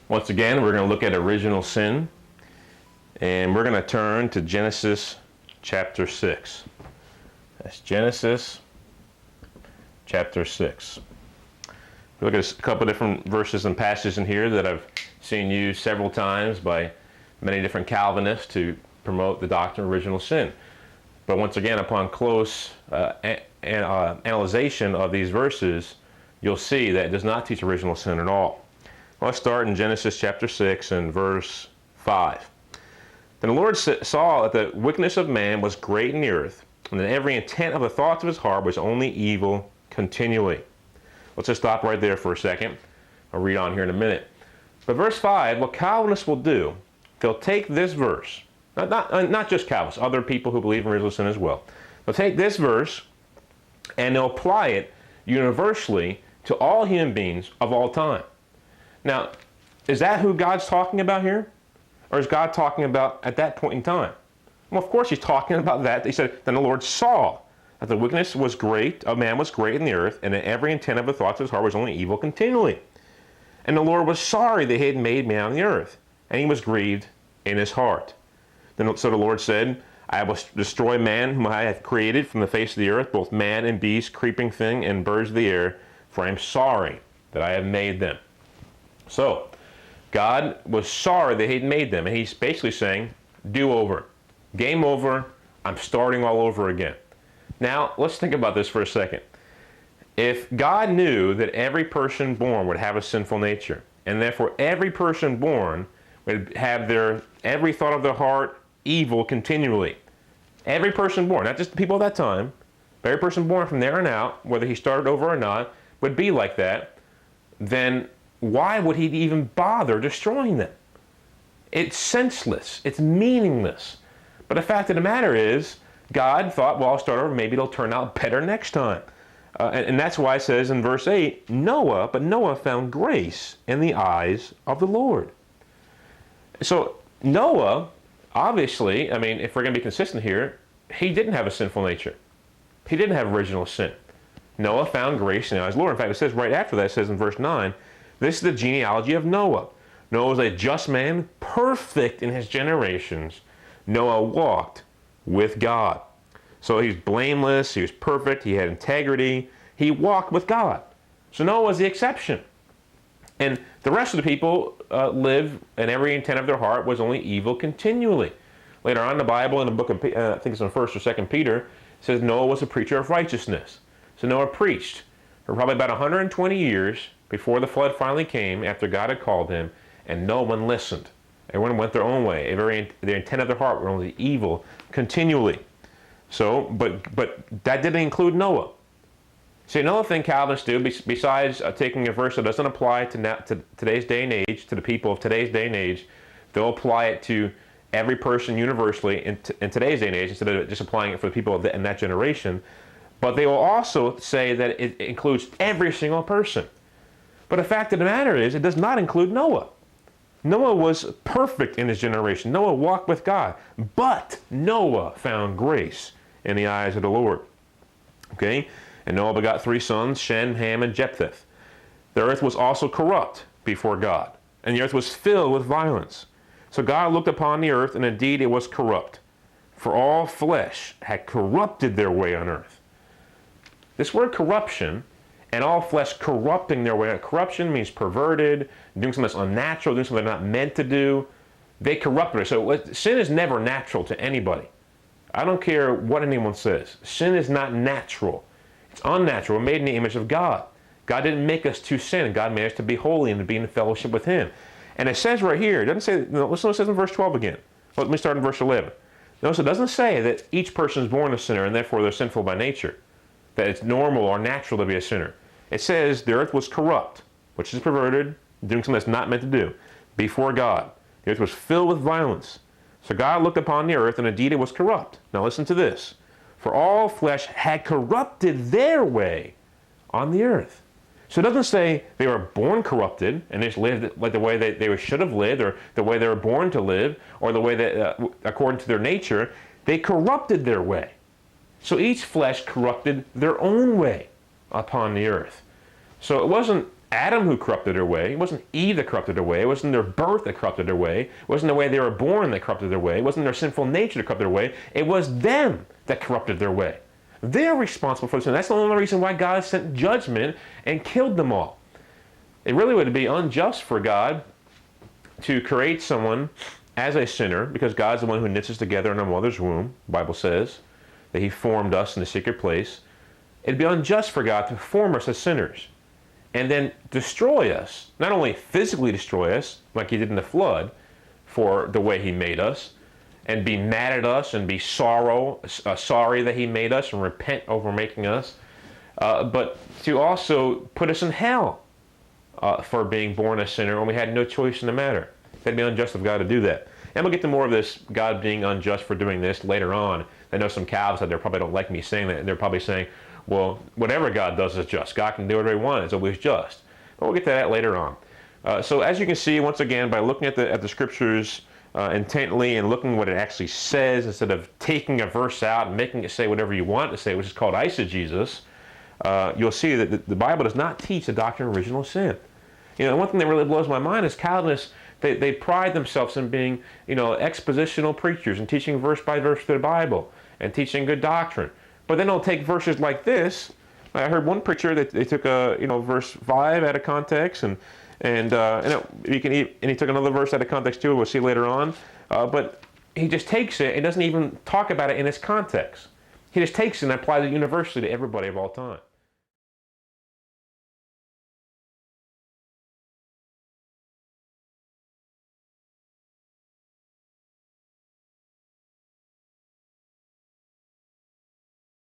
Once again, we're going to look at original sin, and we're going to turn to Genesis chapter 6. That's Genesis chapter 6. We look at a couple of different verses and passages in here that I've seen used several times by many different Calvinists to promote the doctrine of original sin. But once again, upon close analyzation of these verses, you'll see that it does not teach original sin at all. Let's start in Genesis chapter 6 and verse 5. Then the Lord saw that the wickedness of man was great in the earth, and that every intent of the thoughts of his heart was only evil continually. Let's just stop right there for a second. I'll read on here in a minute. But verse 5, what Calvinists will do, they'll take this verse, not just Calvinists, other people who believe in original sin as well. They'll take this verse and they'll apply it universally to all human beings of all time. Now, is that who God's talking about here? Or is God talking about at that point in time? Well, of course he's talking about that. He said, then the Lord saw that the wickedness was great, of man was great in the earth, and that every intent of the thoughts of his heart was only evil continually. And the Lord was sorry that he had made man on the earth, and he was grieved in his heart. So the Lord said, I will destroy man whom I have created from the face of the earth, both man and beast, creeping thing, and birds of the air, for I am sorry that I have made them. So, God was sorry that he'd made them, and he's basically saying, do over. Game over, I'm starting all over again. Now, let's think about this for a second. If God knew that every person born would have a sinful nature, and therefore every person born would have every thought of their heart evil continually, every person born, not just the people at that time, but every person born from there on out, whether he started over or not, would be like that, then why would he even bother destroying them? It's senseless. It's meaningless. But the fact of the matter is, God thought, well, I'll start over. Maybe it'll turn out better next time. And that's why it says in verse 8, but Noah found grace in the eyes of the Lord. So Noah, obviously, I mean, if we're going to be consistent here, he didn't have a sinful nature. He didn't have original sin. Noah found grace in the eyes of the Lord. In fact, it says right after that, it says in verse 9, this is the genealogy of Noah. Noah was a just man, perfect in his generations. Noah walked with God. So he's blameless, he was perfect, he had integrity, he walked with God. So Noah was the exception. And the rest of the people lived, and every intent of their heart was only evil continually. Later on in the Bible, in the book of, I think it's in 1st or 2nd Peter, it says Noah was a preacher of righteousness. So Noah preached for probably about 120 years before the flood finally came, after God had called him, and no one listened. Everyone went their own way. The intent of their heart were only evil continually. So, but that didn't include Noah. See, another thing Calvinists do, besides taking a verse that doesn't apply to today's day and age, to the people of today's day and age, they'll apply it to every person universally in today's day and age, instead of just applying it for the people in that generation. But they will also say that it includes every single person. But the fact of the matter is, it does not include Noah. Noah was perfect in his generation. Noah walked with God. But Noah found grace in the eyes of the Lord. Okay? And Noah begot 3 sons, Shem, Ham, and Japheth. The earth was also corrupt before God, and the earth was filled with violence. So God looked upon the earth, and indeed it was corrupt, for all flesh had corrupted their way on earth. This word corruption, and all flesh corrupting their way. Corruption means perverted, doing something that's unnatural, doing something they're not meant to do. They corrupted it. So sin is never natural to anybody. I don't care what anyone says. Sin is not natural. It's unnatural. We're made in the image of God. God didn't make us to sin. God made us to be holy and to be in fellowship with Him. And it says right here, it doesn't say, listen to what it says in verse 12 again. Well, let me start in verse 11. Notice it doesn't say that each person is born a sinner and therefore they're sinful by nature, that it's normal or natural to be a sinner. It says the earth was corrupt, which is perverted, doing something that's not meant to do, before God. The earth was filled with violence. So God looked upon the earth, and indeed it was corrupt. Now listen to this. For all flesh had corrupted their way on the earth. So it doesn't say they were born corrupted and they just lived like the way they should have lived, or the way they were born to live, or the way that, according to their nature, they corrupted their way. So each flesh corrupted their own way upon the earth. So it wasn't Adam who corrupted their way. It wasn't Eve that corrupted their way. It wasn't their birth that corrupted their way. It wasn't the way they were born that corrupted their way. It wasn't their sinful nature that corrupted their way. It was them that corrupted their way. They're responsible for the sin. That's the only reason why God sent judgment and killed them all. It really would be unjust for God to create someone as a sinner, because God's the one who knits us together in our mother's womb. The Bible says that he formed us in the secret place. It'd be unjust for God to form us as sinners and then destroy us. Not only physically destroy us, like he did in the flood, for the way he made us, and be mad at us and be sorry that he made us and repent over making us, but to also put us in hell for being born a sinner when we had no choice in the matter. It'd be unjust of God to do that. And we'll get to more of this, God being unjust for doing this, later on. I know some Calvinists out there probably don't like me saying that, and they're probably saying, well, whatever God does is just. God can do whatever he wants. It's always just. But we'll get to that later on. So as you can see, once again, by looking at the scriptures intently and looking what it actually says, instead of taking a verse out and making it say whatever you want to say, which is called eisegesis, you'll see that the Bible does not teach the doctrine of original sin. One thing that really blows my mind is Calvinists, they pride themselves in being, expositional preachers and teaching verse by verse the Bible and teaching good doctrine. But then they'll take verses like this. I heard one preacher that they took verse 5 out of context, and he took another verse out of context too. We'll see later on. But he just takes it and doesn't even talk about it in its context. He just takes it and applies it universally to everybody of all time.